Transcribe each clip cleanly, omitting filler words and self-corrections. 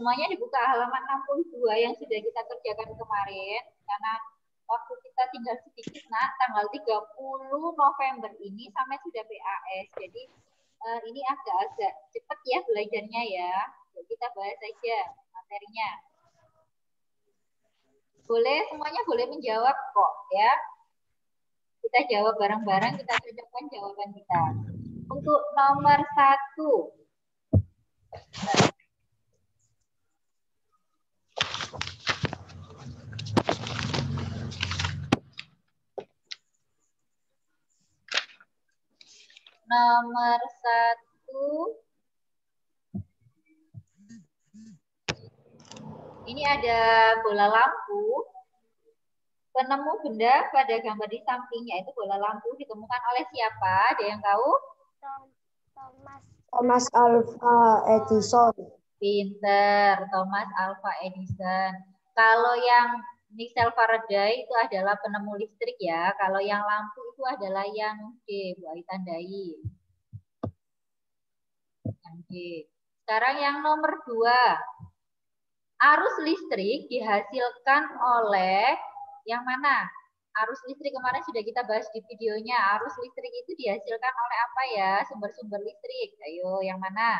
Semuanya dibuka halaman 62 yang sudah kita kerjakan kemarin. Karena waktu kita tinggal sedikit, nak, tanggal 30 November ini sampai sudah PAS. Jadi ini agak-agak cepat ya belajarnya ya. Jadi kita bahas saja materinya. Boleh, semuanya boleh menjawab kok ya. Kita jawab bareng-bareng, kita cocokkan jawaban kita. Untuk nomor 1. Nomor 1. Ini ada bola lampu. Penemu benda pada gambar di sampingnya itu bola lampu ditemukan oleh siapa? Ada yang tahu? Thomas Alva Edison. Pinter, Thomas Alva Edison. Kalau yang Nigel Faraday itu adalah penemu listrik ya. Kalau yang lampu itu adalah yang D, Bu Ai tandai. Yang D. Sekarang yang nomor 2. Arus listrik dihasilkan oleh yang mana? Arus listrik kemarin sudah kita bahas di videonya. Arus listrik itu dihasilkan oleh apa ya? Sumber-sumber listrik. Ayo, yang mana?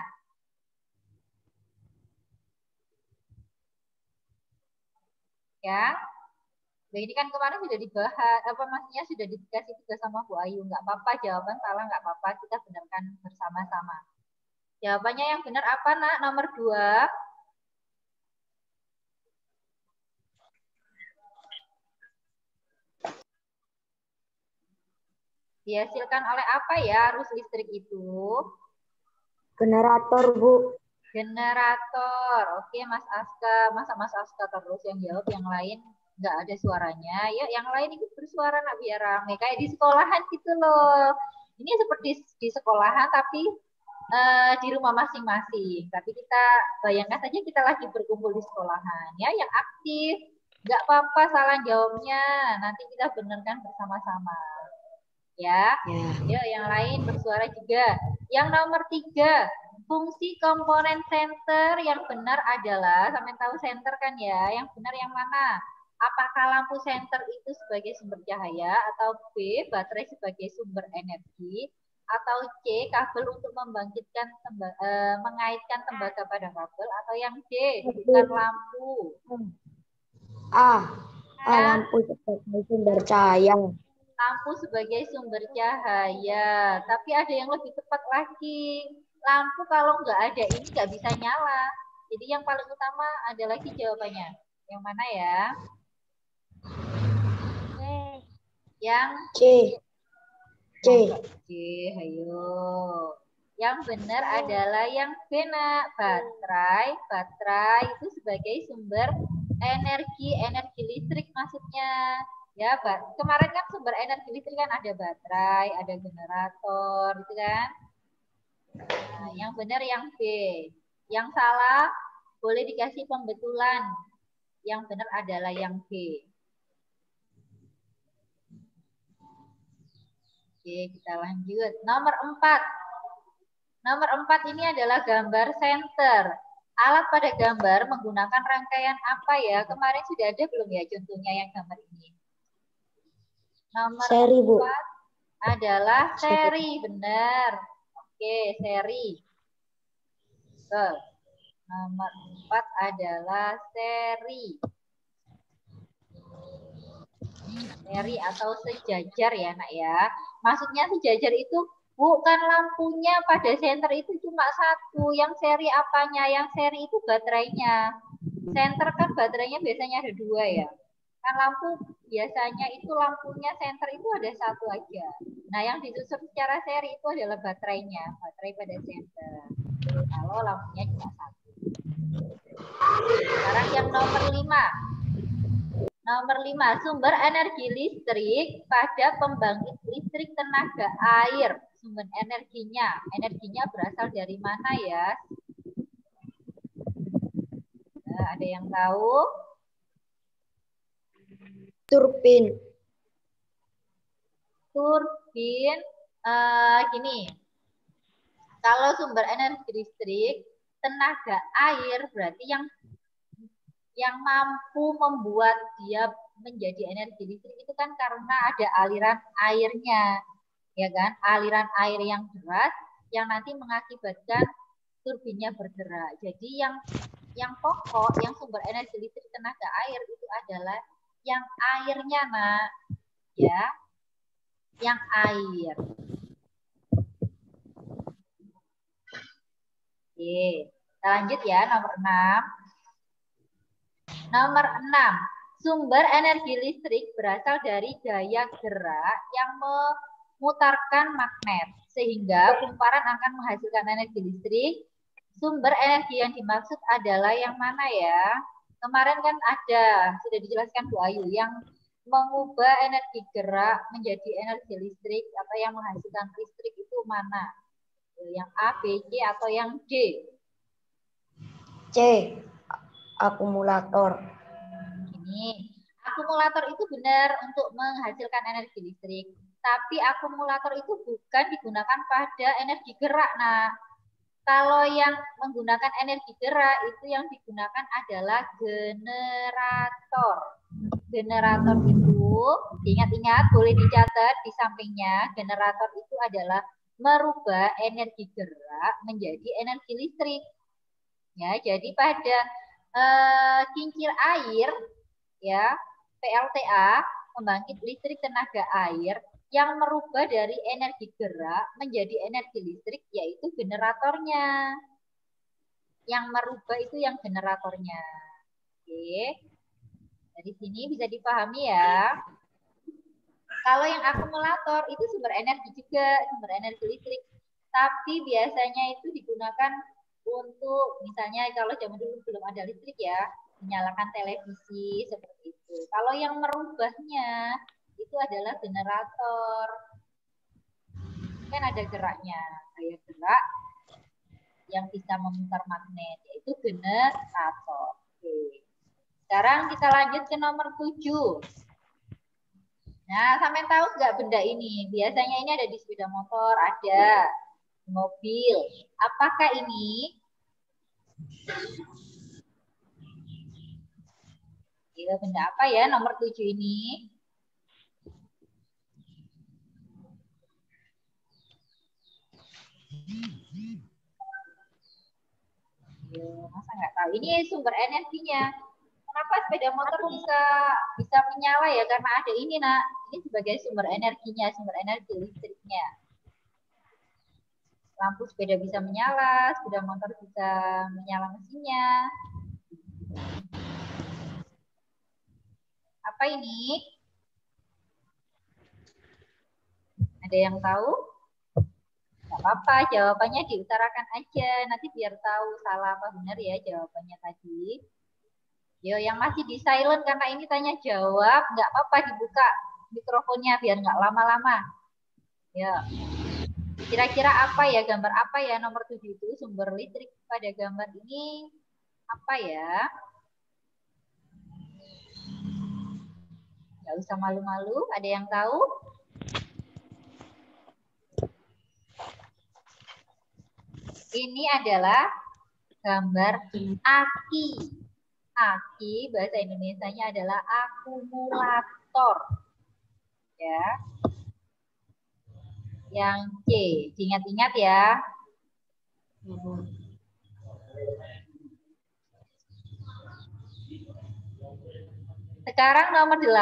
Ya. Nah, ini kan kemarin sudah dibahas, apa maksudnya sudah dikasih tugas sama Bu Ayu. Nggak apa-apa, jawaban salah nggak apa-apa. Kita benarkan bersama-sama. Jawabannya yang benar apa, nak? Nomor 2. Dihasilkan oleh apa ya arus listrik itu? Generator, Bu. Generator. Oke, Mas Aska. Masa Mas Aska terus yang jawab, yang lain nggak ada suaranya. Yuk, yang lain ikut bersuara, nak, biar rame. Kayak di sekolahan gitu loh. Ini seperti di sekolahan, tapi di rumah masing-masing. Tapi kita bayangkan saja kita lagi berkumpul di sekolahan. Ya, yang aktif. Nggak apa-apa salah jawabnya. Nanti kita benarkan bersama-sama. Ya, yuk yang lain bersuara juga. Yang nomor 3, fungsi komponen senter yang benar adalah, sampai tahu senter kan ya, yang benar yang mana? Apakah lampu senter itu sebagai sumber cahaya, atau B, baterai sebagai sumber energi, atau C, kabel untuk membangkitkan mengaitkan tembaga pada kabel, atau yang D, bukan lampu? Lampu sebagai sumber cahaya. Lampu sebagai sumber cahaya. Tapi ada yang lebih tepat lagi. Lampu kalau nggak ada ini nggak bisa nyala. Jadi yang paling utama ada lagi jawabannya. Yang mana ya? Yang C. C. C, ayo. Yang benar adalah yang B, nak. Baterai itu sebagai sumber energi listrik maksudnya. Ya, kemarin kan sumber energi listrik kan ada baterai, ada generator, gitu kan? Nah, yang benar yang B. Yang salah boleh dikasih pembetulan. Yang benar adalah yang B. Oke, kita lanjut. Nomor 4. Nomor 4 ini adalah gambar senter. Alat pada gambar menggunakan rangkaian apa ya? Kemarin sudah ada belum ya contohnya yang gambar ini? Nomor seri, 4 Bu. adalah seri, benar. Oke, seri. Betul. Nomor 4 adalah seri. Seri atau sejajar ya, nak ya. Maksudnya sejajar itu bukan lampunya pada senter itu cuma satu. Yang seri apanya? Yang seri itu baterainya. Senter kan baterainya biasanya ada 2 ya. Kan lampu biasanya itu lampunya senter itu ada 1 aja. Nah, yang disusun secara seri itu adalah baterainya, baterai pada senter. Kalau lampunya cuma 1. Sekarang yang nomor 5. Nomor 5, sumber energi listrik pada pembangkit listrik tenaga air. Sumber energinya. Energinya berasal dari mana ya? Nah, ada yang tahu? Turbin. Turbin, gini. Kalau sumber energi listrik tenaga air berarti yang mampu membuat dia menjadi energi listrik itu kan karena ada aliran airnya, ya kan? Aliran air yang deras yang nanti mengakibatkan turbinnya bergerak. Jadi yang pokok, yang sumber energi listrik tenaga air itu adalah yang airnya, nak, ya, yang air. Oke, kita lanjut ya, nomor 6. Nomor 6, sumber energi listrik berasal dari gaya gerak yang memutarkan magnet, sehingga kumparan akan menghasilkan energi listrik. Sumber energi yang dimaksud adalah yang mana ya? Kemarin kan ada, sudah dijelaskan Bu Ayu, yang mengubah energi gerak menjadi energi listrik atau yang menghasilkan listrik itu mana? Yang A, B, C, atau yang D? C. Akumulator. Ini, akumulator itu benar untuk menghasilkan energi listrik. Tapi akumulator itu bukan digunakan pada energi gerak. Nah, kalau yang menggunakan energi gerak itu yang digunakan adalah generator. Generator itu, ingat-ingat, boleh dicatat di sampingnya, generator itu adalah merubah energi gerak menjadi energi listrik. Ya, jadi pada kincir air, ya, PLTA, pembangkit listrik tenaga air, yang merubah dari energi gerak menjadi energi listrik yaitu generatornya. Yang merubah itu yang generatornya. Oke. Dari sini bisa dipahami ya. Kalau yang akumulator itu sumber energi juga, sumber energi listrik. Tapi biasanya itu digunakan untuk, misalnya kalau zaman dulu belum ada listrik ya, menyalakan televisi seperti itu. Kalau yang merubahnya itu adalah generator. Kan ada geraknya, gaya gerak yang bisa memutar magnet, yaitu generator. Oke. Sekarang kita lanjut ke nomor 7. Nah, sampai tahu nggak benda ini? Biasanya ini ada di sepeda motor, ada di mobil. Apakah ini? Ya, benda apa ya nomor 7 ini? Ya, masa nggak tahu? Ini sumber energinya. Kenapa sepeda motor bisa menyala ya? Karena ada ini, nak. Ini sebagai sumber energinya, sumber energi listriknya. Lampu sepeda bisa menyala, sepeda motor bisa menyala mesinnya. Apa ini? Ada yang tahu? Gak apa-apa, jawabannya diutarakan aja. Nanti biar tahu salah apa benar ya jawabannya tadi. Yo, yang masih di silent karena ini tanya jawab, nggak apa-apa dibuka mikrofonnya biar nggak lama-lama. Ya. Kira-kira apa ya, gambar apa ya nomor 7 itu? Sumber listrik pada gambar ini apa ya? Nggak usah malu-malu, ada yang tahu? Ini adalah gambar aki. Aki, bahasa Indonesianya adalah akumulator. Ya. Yang C, diingat-ingat ya. Sekarang nomor 8.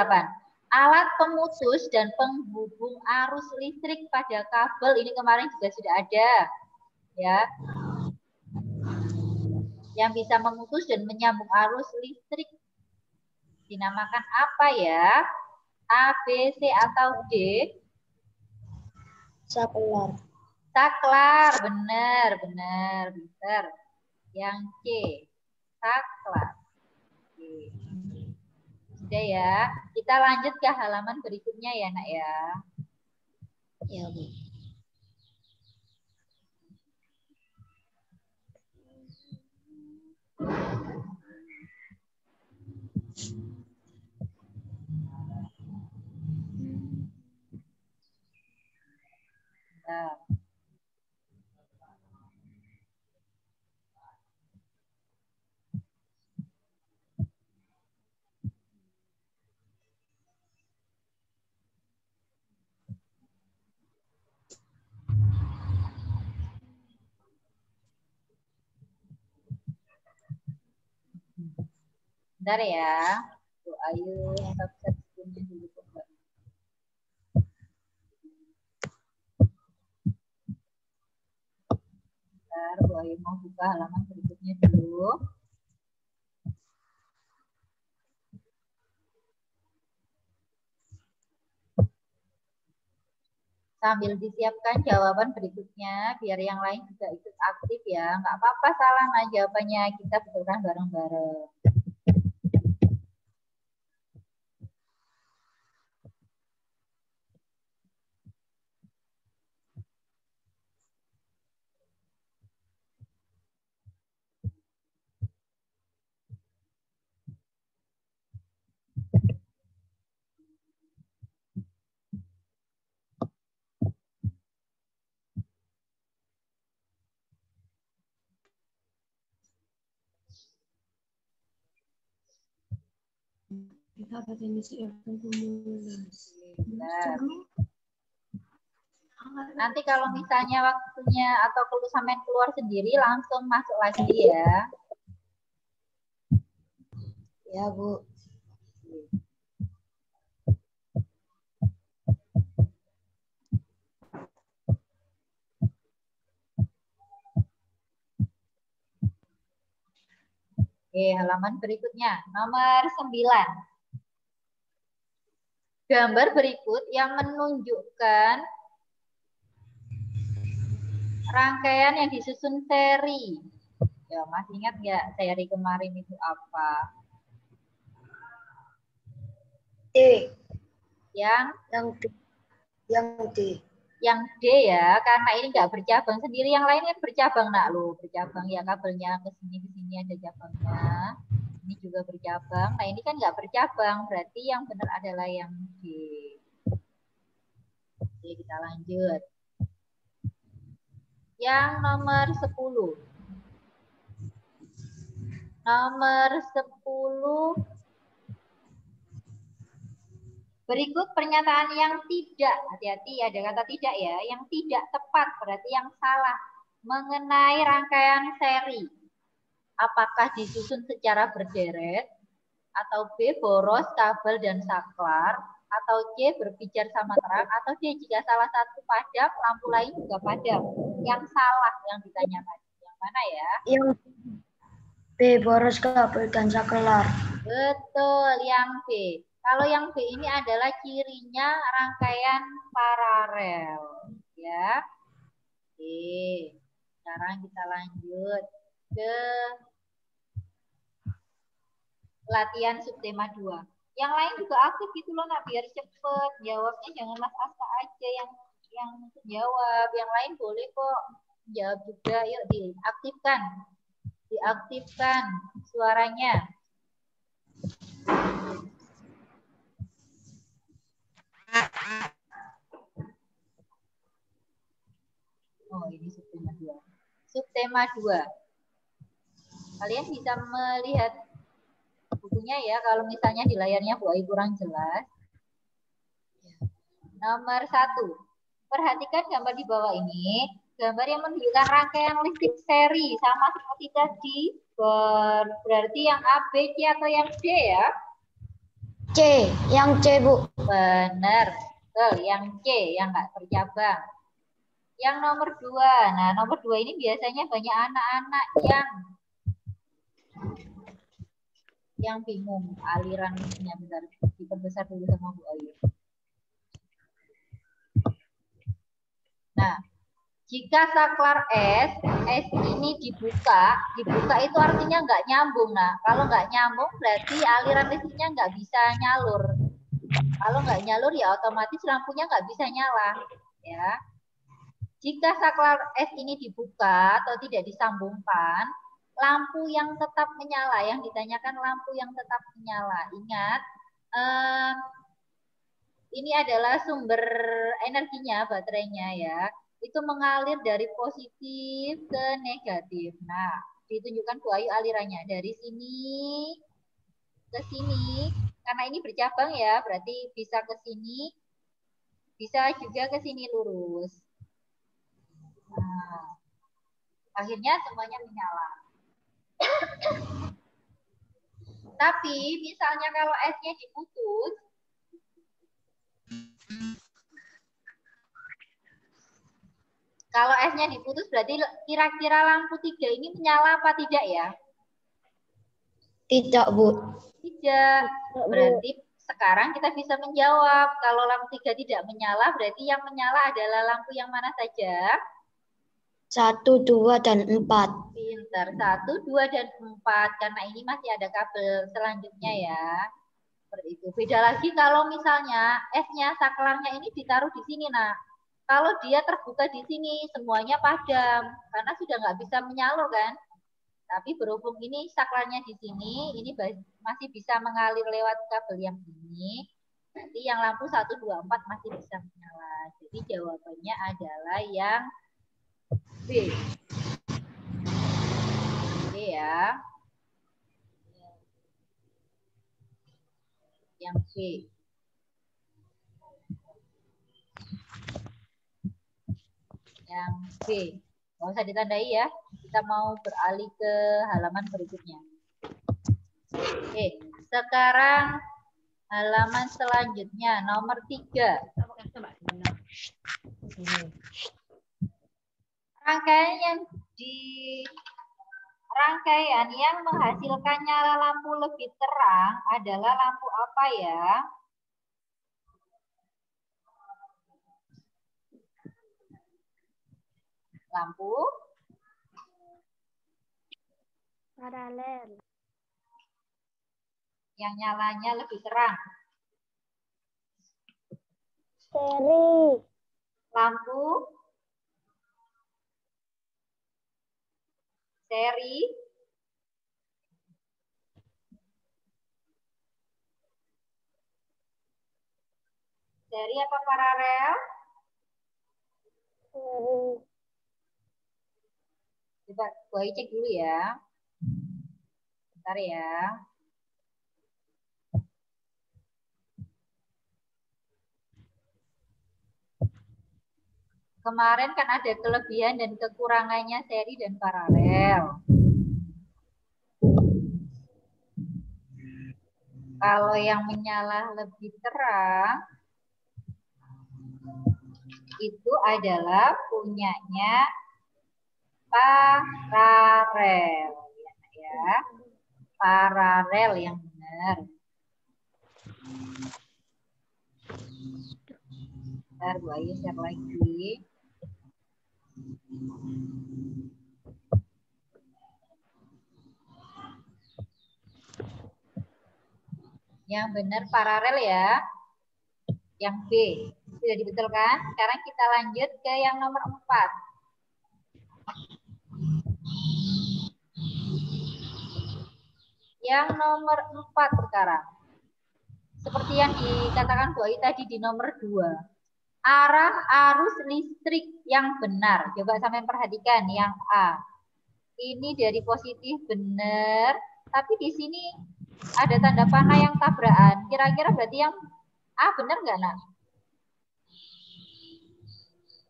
Alat pemutus dan penghubung arus listrik pada kabel. Ini kemarin juga sudah ada. Ya. Yang bisa memutus dan menyambung arus listrik. Dinamakan apa ya? A, B, C, atau D? Saklar. Saklar, benar. Yang C, saklar. Oke. Sudah ya, kita lanjut ke halaman berikutnya ya, nak ya. Ya, Bu. Bentar. Bentar ya. Bu Ayu stop screen-nya dulu. Bentar, Bu Ayu mau buka halaman berikutnya dulu. Sambil disiapkan jawaban berikutnya, biar yang lain juga ikut aktif ya. Nggak apa-apa salah nah jawabannya, kita betulkan bareng-bareng. Nanti kalau misalnya waktunya atau kalau sampai keluar sendiri langsung masuk lagi ya. Ya, Bu. Oke, halaman berikutnya nomor 9. Gambar berikut yang menunjukkan rangkaian yang disusun seri. Ya, masih ingat nggak seri kemarin itu apa? D. Yang D. Yang D. Yang D ya, karena ini nggak bercabang sendiri, yang lain kan bercabang nak lo, bercabang ya kabelnya ke sini ada cabangnya. Ini juga bercabang. Nah ini kan nggak bercabang, berarti yang benar adalah yang D. Oke, kita lanjut. Yang nomor 10. Nomor 10. Berikut pernyataan yang tidak, hati-hati ada kata tidak ya, yang tidak tepat berarti yang salah mengenai rangkaian seri. Apakah disusun secara berderet, atau B boros, kabel, dan saklar, atau C berpijar sama terang, atau D jika salah satu padam, lampu lain juga padam. Yang salah yang ditanyakan. Yang mana ya? Yang B boros, kabel, dan saklar. Betul, yang B. Kalau yang B ini adalah cirinya rangkaian paralel. Ya. Oke. Sekarang kita lanjut ke latihan subtema 2. Yang lain juga aktif gitu loh, nak biar cepet jawabnya, jangan Mas Asta aja yang jawab, yang lain boleh kok jawab juga. Yuk diaktifkan suaranya. Oh ini subtema 2. Subtema 2. Kalian bisa melihat bukunya ya, kalau misalnya di layarnya Bu Ai kurang jelas. Nomor 1. Perhatikan gambar di bawah ini. Gambar yang menunjukkan rangkaian listrik seri. Sama seperti tadi. Berarti yang A, B, C atau yang D ya? C. Yang C, Bu. Benar. Betul, yang C. Yang nggak bercabang. Yang nomor 2. Nah, nomor 2 ini biasanya banyak anak-anak yang bingung alirannya. Bentar, diperbesar dulu sama Bu Ayu. Nah, jika saklar S ini dibuka itu artinya nggak nyambung. Nah, kalau nggak nyambung berarti aliran listriknya nggak bisa nyalur. Kalau nggak nyalur ya otomatis lampunya nggak bisa nyala. Ya. Jika saklar S ini dibuka atau tidak disambungkan, lampu yang tetap menyala, yang ditanyakan lampu yang tetap menyala. Ingat, ini adalah sumber energinya, baterainya ya. Itu mengalir dari positif ke negatif. Nah, ditunjukkan Bu Ayu alirannya. Dari sini ke sini. Karena ini bercabang ya, berarti bisa ke sini. Bisa juga ke sini lurus. Nah, akhirnya semuanya menyala. Tapi misalnya kalau S-nya diputus, kalau S-nya diputus berarti kira-kira lampu 3 ini menyala apa tidak ya? Tidak, Bu. Tidak. Berarti sekarang kita bisa menjawab. Kalau lampu 3 tidak menyala, berarti yang menyala adalah lampu yang mana saja? 1, 2, dan 4. Pinter. 1, 2, dan 4. Karena ini masih ada kabel selanjutnya ya. Seperti itu. Beda lagi kalau misalnya S-nya, saklarnya ini ditaruh di sini. Nah, kalau dia terbuka di sini, semuanya padam. Karena sudah nggak bisa menyalur kan. Tapi berhubung ini saklarnya di sini, ini masih bisa mengalir lewat kabel yang ini. Nanti yang lampu 1, 2, 4 masih bisa menyala. Jadi jawabannya adalah yang B. B ya. Yang B. Yang B. Nggak usah ditandai ya. Kita mau beralih ke halaman berikutnya. Oke, sekarang halaman selanjutnya, nomor 3. Rangkaian yang menghasilkan nyala lampu lebih terang adalah lampu apa ya? Lampu paralel. Yang nyalanya lebih terang. Seri. Lampu seri. Seri apa paralel? Seri. Coba gue cek dulu ya. Bentar ya. Kemarin kan ada kelebihan dan kekurangannya seri dan paralel. Kalau yang menyala lebih terang, itu adalah punyanya paralel. Ya. Paralel yang benar. Bentar, Bu Ayu share lagi. Yang benar paralel ya. Yang B. Sudah dibetulkan? Sekarang kita lanjut ke yang nomor 4. Yang nomor 4 sekarang. Seperti yang dikatakan Bu Ayu tadi di nomor 2. Arah arus listrik yang benar. Coba sampai perhatikan yang A. Ini dari positif benar, tapi di sini ada tanda panah yang tabrakan. Kira-kira berarti yang A benar nggak, Nak?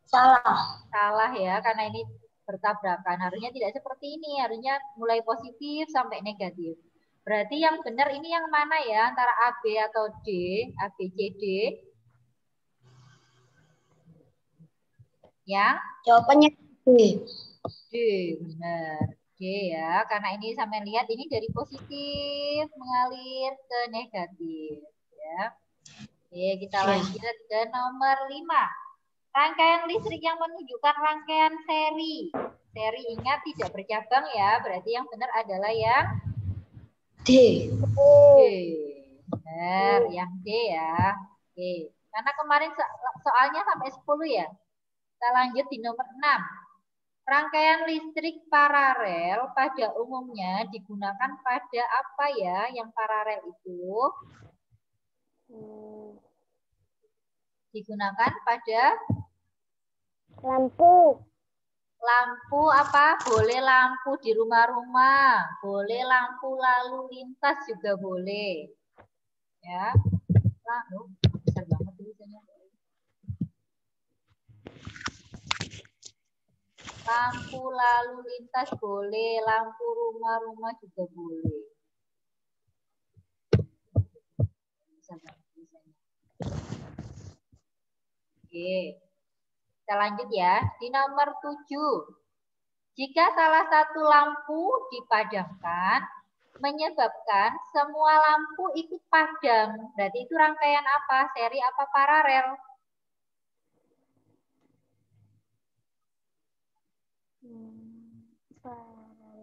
Salah. Salah ya, karena ini bertabrakan. Harusnya tidak seperti ini, harusnya mulai positif sampai negatif. Berarti yang benar ini yang mana ya, antara AB atau D, A, B, C, D? Yang? Jawabannya D. D, benar. D ya, karena ini sampai lihat ini dari positif mengalir ke negatif. Ya. Oke, kita lanjut ke nomor 5. Rangkaian listrik yang menunjukkan rangkaian seri. Seri ingat tidak bercabang ya, berarti yang benar adalah yang D. D. Benar, yang D ya. Oke. Karena kemarin soalnya sampai 10 ya. Kita lanjut di nomor 6. Rangkaian listrik paralel pada umumnya digunakan pada apa ya yang paralel itu? Digunakan pada lampu. Lampu apa? Boleh lampu di rumah-rumah, boleh lampu lalu lintas juga boleh. Ya. Lalu besar banget tulisannya. Lampu lalu lintas boleh, lampu rumah-rumah juga boleh. tulisannya. Oke. Kita lanjut ya. Di nomor 7. Jika salah satu lampu dipadamkan, menyebabkan semua lampu ikut padam. Berarti itu rangkaian apa? Seri apa paralel?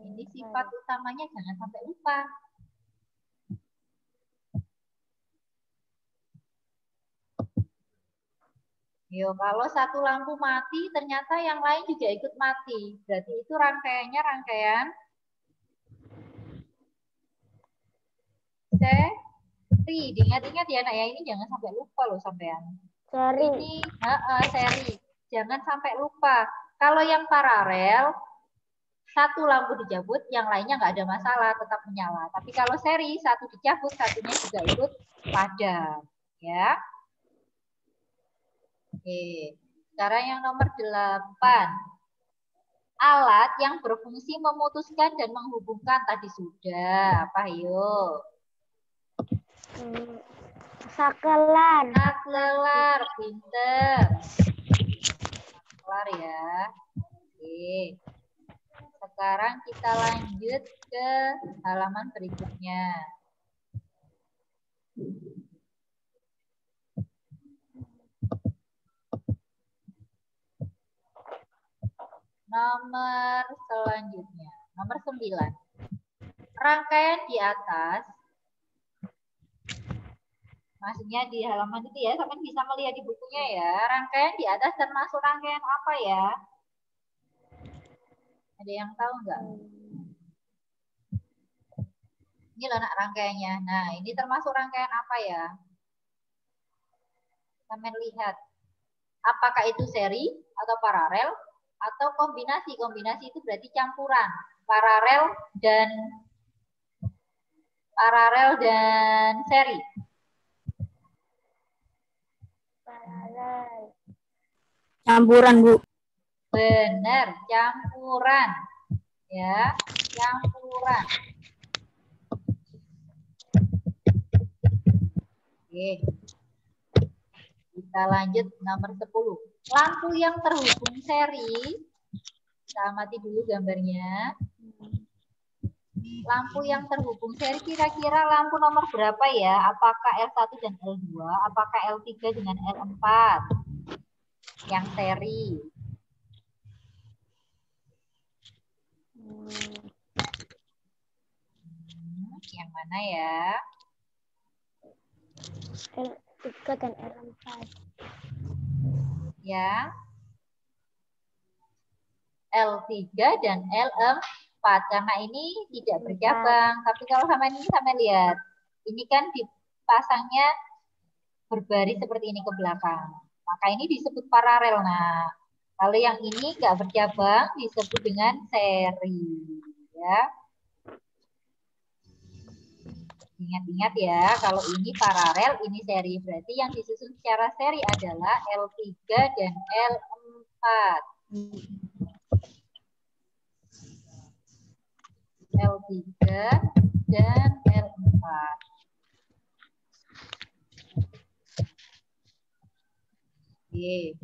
Ini sifat utamanya jangan sampai lupa. Yo, kalau satu lampu mati, ternyata yang lain juga ikut mati. Berarti itu rangkaiannya rangkaian seri. Diingat-ingat ya, nak ya. Ini jangan sampai lupa loh sampean. Seri. Ini seri. Jangan sampai lupa. Kalau yang paralel, satu lampu dicabut, yang lainnya nggak ada masalah, tetap menyala. Tapi kalau seri, satu dicabut, satunya juga ikut padam. Ya. Oke. Sekarang yang nomor 8. Alat yang berfungsi memutuskan dan menghubungkan tadi sudah. Apa yuk? Sakelar. Saklar, pinter. Saklar ya. Oke. Sekarang kita lanjut ke halaman berikutnya. Nomor selanjutnya, nomor 9. Rangkaian di atas, maksudnya di halaman itu ya, sampai bisa melihat di bukunya ya. Rangkaian di atas termasuk rangkaian apa ya? Ada yang tahu nggak? Ini loh nak rangkaiannya. Nah, ini termasuk rangkaian apa ya? Sampai lihat. Apakah itu seri atau paralel? Atau kombinasi. Kombinasi itu berarti campuran paralel dan seri. Paralel. Campuran, Bu. Benar, campuran. Ya, campuran. Oke. Kita lanjut nomor 10. Lampu yang terhubung seri, kita amati dulu gambarnya. Lampu yang terhubung seri kira-kira lampu nomor berapa ya? Apakah L1 dan L2? Apakah L3 dengan L4? Yang seri. Yang mana ya? L3 dan L4. Ya. L3 dan L4 karena ini tidak bercabang. Tapi kalau sama ini sama lihat, ini kan dipasangnya berbaris seperti ini ke belakang. Maka ini disebut paralel. Nah, kalau yang ini nggak bercabang disebut dengan seri. Ya. Ingat-ingat ya, kalau ini paralel, ini seri. Berarti yang disusun secara seri adalah L3 dan L4. L3 dan L4. Oke.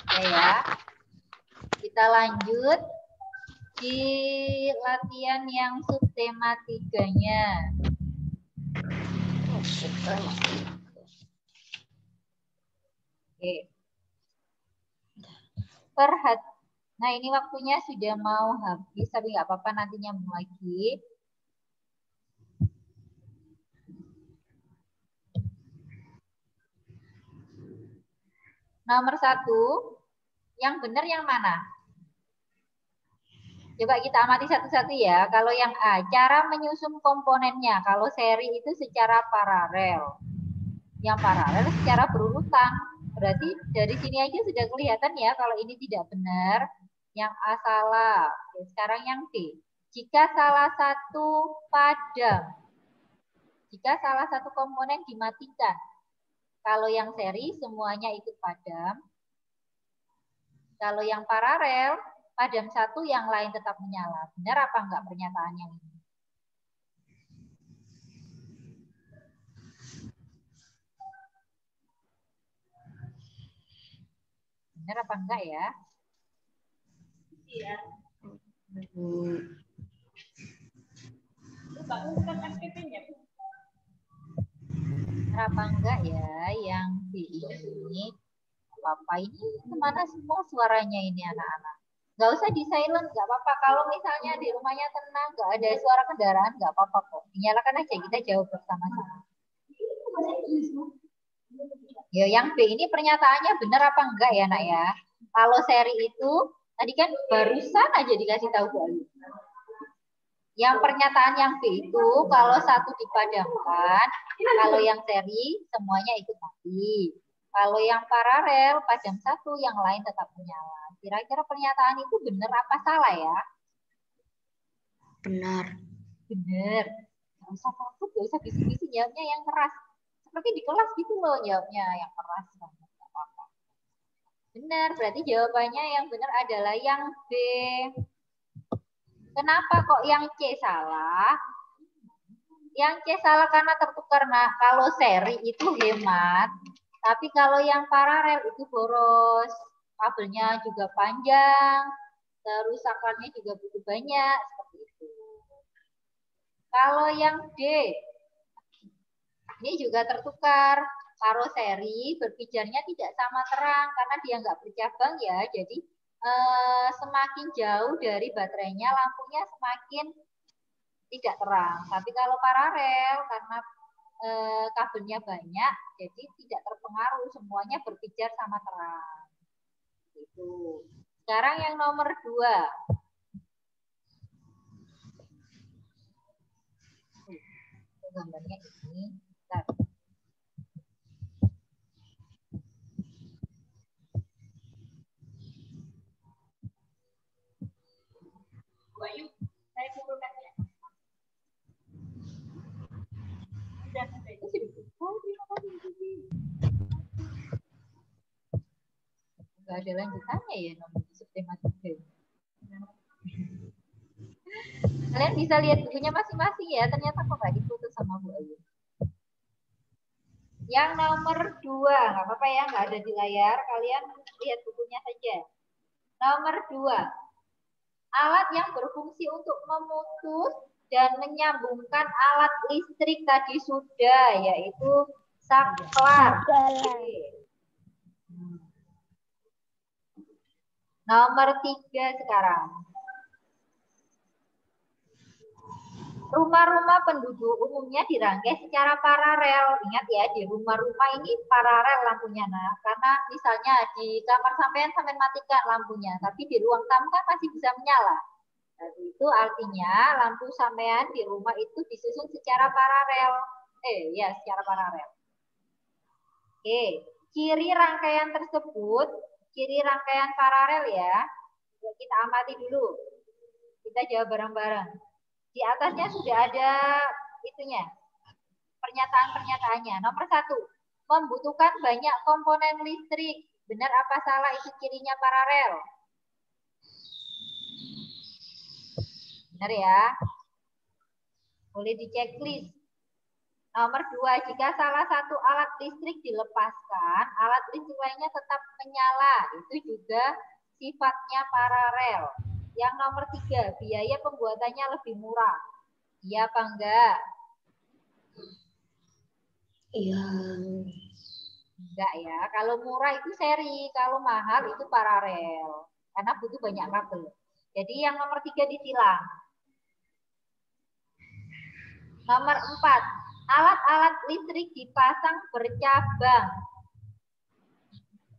Oke ya. Kita lanjut di latihan yang subtematikanya. Oke. Nah, ini waktunya sudah mau habis, tapi nggak apa-apa, nanti nyambung lagi. Nomor 1, yang benar yang mana? Coba kita amati satu-satu ya. Kalau yang A, cara menyusun komponennya. Kalau seri itu secara paralel. Yang paralel secara berurutan. Berarti dari sini aja sudah kelihatan ya kalau ini tidak benar. Yang A salah. Oke, sekarang yang B. Jika salah satu padam. Jika salah satu komponen dimatikan. Kalau yang seri semuanya ikut padam. Kalau yang paralel padam satu, yang lain tetap menyala. Benar apa enggak pernyataan yang ini? Benar apa enggak ya? Iya. Benar apa enggak ya yang B ini? Apa ini kemana semua suaranya ini anak-anak? Nggak usah di silent, nggak apa-apa. Kalau misalnya di rumahnya tenang, nggak ada suara kendaraan, nggak apa-apa kok. Dinyalakan aja, kita jawab bersama-sama. Ya, yang B ini pernyataannya benar apa enggak ya, nak ya? Kalau seri itu, tadi kan barusan aja dikasih tahu Bu Ayu. Yang pernyataan yang B itu, kalau satu dipadamkan, kalau yang seri, semuanya ikut mati. Kalau yang paralel, padam satu, yang lain tetap menyala. Kira-kira pernyataan itu benar apa salah ya? Benar. Benar. Gak usah takut, gak usah bisik-bisik, jawabnya yang keras. Seperti di kelas gitu loh, jawabnya yang keras banget. Benar, berarti jawabannya yang benar adalah yang B. Kenapa kok yang C salah? Yang C salah karena tertukar. Nah, kalau seri itu hemat, tapi kalau yang paralel itu boros. Kabelnya juga panjang, terus saklarnya juga butuh banyak, seperti itu. Kalau yang D, ini juga tertukar. Kalau seri berpijarnya tidak sama terang karena dia nggak bercabang ya, jadi semakin jauh dari baterainya lampunya semakin tidak terang. Tapi kalau paralel karena kabelnya banyak, jadi tidak terpengaruh, semuanya berpijar sama terang. Itu. Sekarang yang nomor 2. Gambarnya ini. Bentar. Ayo, saya kumpulkan ya. Nggak ada lanjutannya ya nomor sistematika. Kalian bisa lihat bukunya masing-masing ya. Ternyata kok nggak diputus sama Bu Ayu. Yang nomor 2, nggak apa-apa ya, nggak ada di layar. Kalian lihat bukunya saja. Nomor 2, alat yang berfungsi untuk memutus dan menyambungkan alat listrik tadi sudah, yaitu saklar. Nomor 3 sekarang. Rumah-rumah penduduk umumnya dirangkai secara paralel. Ingat ya, di rumah-rumah ini paralel lampunya. Nah, karena misalnya di kamar sampean matikan lampunya, tapi di ruang tamu kan masih bisa menyala. Jadi itu artinya lampu sampean di rumah itu disusun secara paralel. Secara paralel. Oke, ciri rangkaian tersebut, ciri rangkaian paralel ya. Kita amati dulu. Kita jawab bareng-bareng. Di atasnya sudah ada itunya, pernyataan-pernyataannya. Nomor 1, membutuhkan banyak komponen listrik. Benar apa salah itu cirinya paralel? Benar ya? Boleh dicek list. Nomor 2, jika salah satu alat listrik dilepaskan, alat listrik lainnya tetap menyala. Itu juga sifatnya paralel. Yang nomor 3, biaya pembuatannya lebih murah. Iya apa enggak? Iya. Enggak ya. Kalau murah itu seri, kalau mahal itu paralel. Karena butuh banyak kabel. Jadi yang nomor 3 ditilang. Nomor 4, alat-alat listrik dipasang bercabang.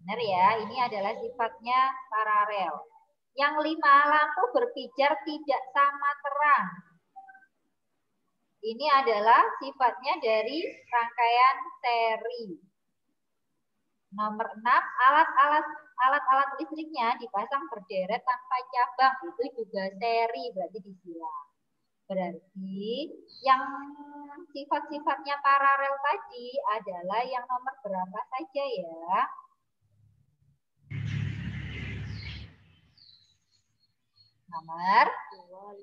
Benar ya, ini adalah sifatnya paralel. Yang 5, lampu berpijar tidak sama terang. Ini adalah sifatnya dari rangkaian seri. Nomor 6, alat-alat listriknya dipasang berderet tanpa cabang. Itu juga seri, berarti disilang. Berarti yang sifat-sifatnya paralel tadi adalah yang nomor berapa saja ya? Nomor 1,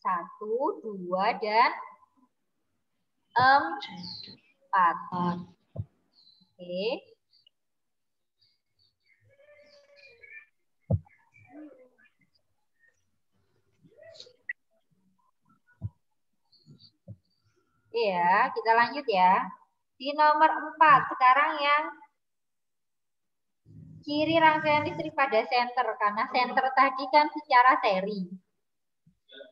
2, dan 4. Oke. Iya, kita lanjut ya. Di nomor 4, sekarang yang ciri rangkaian listrik pada senter. Karena senter tadi kan secara seri.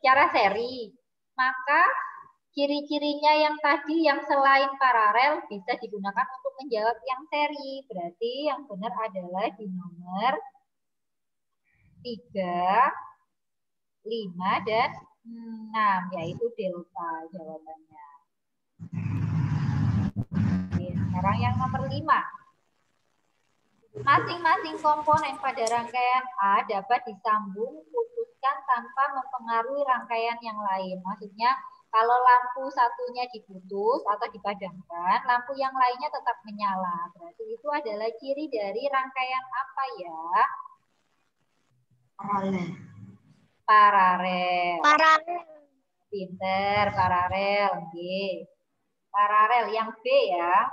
Secara seri. Maka ciri-cirinya yang tadi yang selain paralel bisa digunakan untuk menjawab yang seri. Berarti yang benar adalah di nomor 3, 5, dan 6, yaitu delta jawabannya. Oke, sekarang yang nomor 5. Masing-masing komponen pada rangkaian A dapat disambung, putuskan tanpa mempengaruhi rangkaian yang lain. Maksudnya kalau lampu satunya diputus atau dipadamkan, lampu yang lainnya tetap menyala. Berarti itu adalah ciri dari rangkaian apa ya? Paralel. Paralel. Paralel. Pinter, paralel. G. Paralel yang B ya.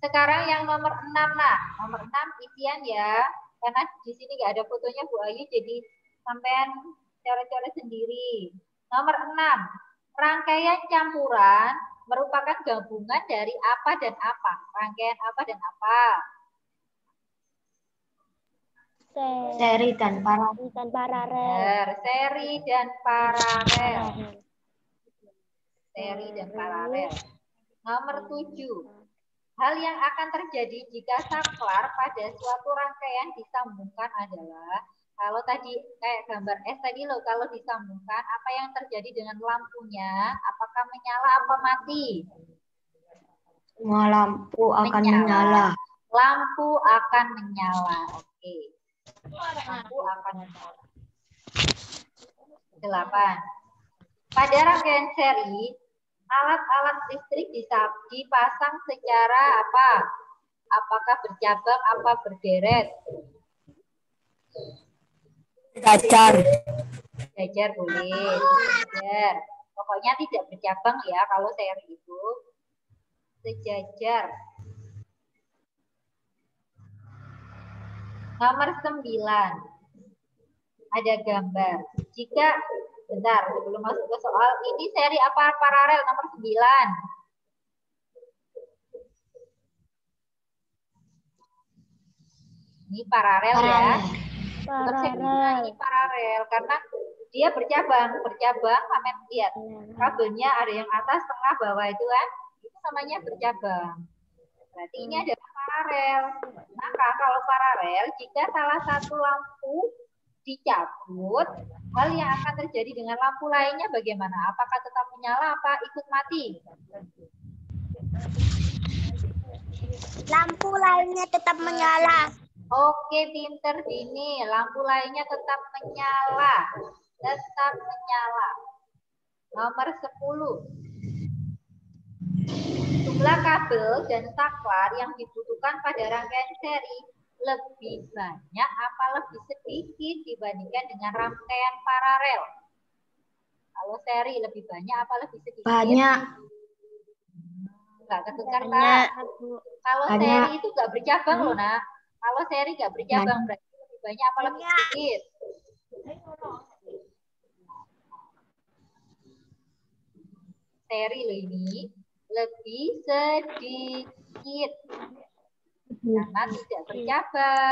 Sekarang yang nomor 6, nah. Nomor 6 isian ya. Karena di sini nggak ada fotonya Bu Ayu, jadi sampean coret-coret sendiri. Nomor 6. Rangkaian campuran merupakan gabungan dari apa dan apa. Rangkaian apa dan apa? Seri dan paralel. Paralel. Seri dan paralel. Seri dan paralel. Nomor 7. Hal yang akan terjadi jika saklar pada suatu rangkaian disambungkan adalah, kalau tadi kayak gambar S tadi loh, kalau disambungkan apa yang terjadi dengan lampunya? Apakah menyala apa mati? Semua lampu akan menyala. Lampu akan menyala. Oke. Lampu akan menyala. 8. Pada rangkaian seri, alat-alat listrik dipasang secara apa? Apakah bercabang, apa berderet? Sejajar. Sejajar boleh. Sejajar. Pokoknya tidak bercabang ya kalau seri itu. Sejajar. Nomor 9. Ada gambar. Jika bentar, sebelum masuk ke soal, ini seri apa paralel nomor 9? Ini paralel ya. Untuk segitiga ini paralel karena dia bercabang sampai lihat kabelnya ada yang atas, tengah, bawah itu kan, itu namanya bercabang. Berarti ini adalah paralel. Maka kalau paralel, jika salah satu lampu dicabut, hal yang akan terjadi dengan lampu lainnya bagaimana? Apakah tetap menyala, apa ikut mati? Lampu lainnya tetap menyala. Oke, pinter Dini. Lampu lainnya tetap menyala. Tetap menyala. Nomor 10. Jumlah kabel dan saklar yang dibutuhkan pada rangkaian seri lebih banyak apa lebih sedikit dibandingkan dengan rangkaian paralel? Kalau seri lebih banyak apa lebih sedikit? Banyak. Enggak ketukar, Kak. Kalau seri itu enggak bercabang loh, Nak. Kalau seri enggak bercabang berarti lebih banyak apa lebih sedikit? Seri loh ini lebih sedikit karena tidak bercabang.